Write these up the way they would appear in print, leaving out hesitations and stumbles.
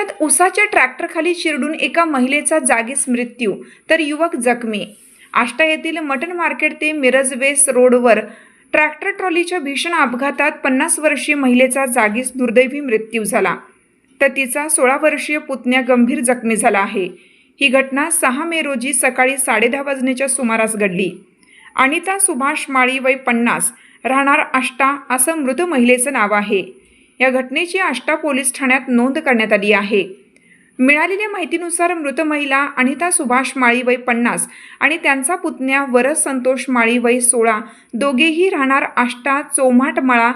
पुण्यात उसाच्या ट्रॅक्टरखाली चिरडून एका महिलेचा जागीच मृत्यू तर युवक जखमी। आष्टा येथील मटन मार्केट ते मिरज वेस रोडवर ट्रॅक्टर ट्रॉलीच्या भीषण अपघातात 50 वर्षीय महिलेचा जागीच दुर्दैवी मृत्यू झाला, तर तिचा 16 वर्षीय पुतण्या गंभीर जखमी झाला आहे। ही घटना 6 मे रोजी सकाळी 10:30 वाजण्याच्या सुमारास घडली। अनिता सुभाष माळी वय 50 राहणार आष्टा असं मृत महिलेचं नाव आहे। या घटनेची आष्टा पोलीस ठाण्यात नोंद करण्यात आली आहे। मिळालेल्या माहितीनुसार मृत महिला अनिता सुभाष माळी वय 50 आणि त्यांचा पुतण्या वरस संतोष माळी वय 16 दोघेही राहणार आष्टा चौमाटमळा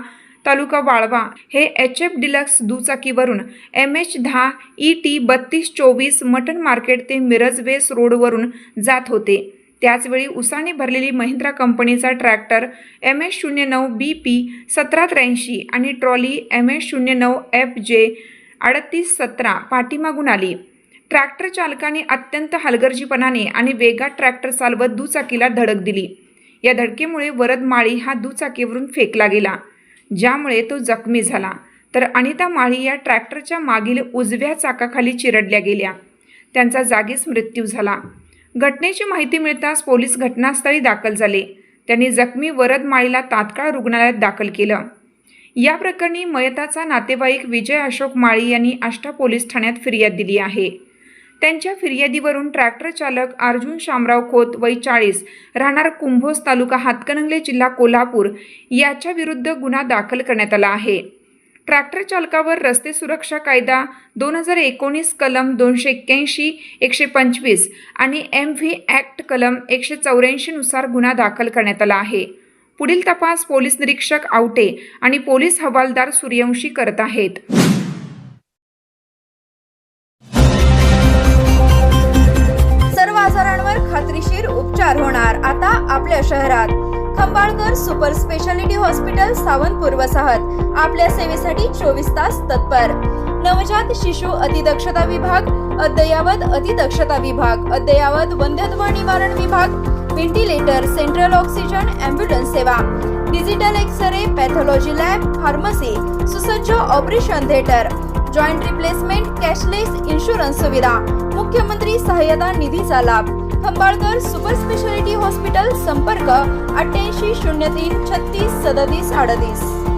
तालुका वाळवा हे HF डिलक्स दुचाकीवरून MH10 ET 3224 मटन मार्केट ते मिरज वेस रोडवरून जात होते। त्याचवेळी उसाने भरलेली महिंद्रा कंपनीचा ट्रॅक्टर MS09 BP 1783 आणि ट्रॉली MS09 FJ 3817 पाठीमागून आली। ट्रॅक्टर चालकाने अत्यंत हलगर्जीपणाने आणि वेगात ट्रॅक्टर चालवत दुचाकीला धडक दिली। या धडकेमुळे वरद माळी हा दुचाकीवरून फेकला गेला, ज्यामुळे तो जखमी झाला, तर अनिता माळी या ट्रॅक्टरच्या मागील उजव्या चाकाखाली चिरडल्या गेल्या। त्यांचा जागीच मृत्यू झाला। घटनेची माहिती मिळताच पोलीस घटनास्थळी दाखल झाले। त्यांनी जखमी वरद माळीला तात्काळ रुग्णालयात दाखल केलं। या प्रकरणी मयताचा नातेवाईक विजय अशोक माळी यांनी आष्टा पोलीस ठाण्यात फिर्याद दिली आहे। त्यांच्या फिर्यादीवरून ट्रॅक्टर चालक अर्जुन शामराव खोत वय 40 राहणार कुंभोज तालुका हातकणंगले जिल्हा कोल्हापूर याच्या विरुद्ध गुन्हा दाखल करण्यात आला आहे। ट्रॅक्टर चालकावर रस्ते सुरक्षा कायदा 2019 कलम 281 125 आणि MV ॲक्ट कलम 184 नुसार गुन्हा दाखल करण्यात आला आहे। पुढील तपास पोलीस निरीक्षक आवटे आणि पोलीस हवालदार सूर्यवंशी करत आहेत। सर्व आजारांवर खात्रीशीर उपचार होणार आता आपल्या शहरात। Khambalkar super speciality hospital Sawantpur वसाहत आपल्या सेवेसाठी 24 तास तत्पर। नवजात शिशु अतिदक्षता विभाग, अद्ययावत अतिदक्षता विभाग, अद्ययावत वंध्यत्व निवारण विभाग, व्हेंटिलेटर, सेंट्रल ऑक्सिजन, ॲम्ब्युलन्स सेवा, digital X-ray, pathology lab, pharmacy, सुसज्ज operation theatre, joint replacement, cashless insurance सुविधा, मुख्यमंत्री सहाय्यता निधीचा लाभ। खंबाळकर सुपर स्पेशालिटी हॉस्पिटल, संपर्क 88 03 36 37 38।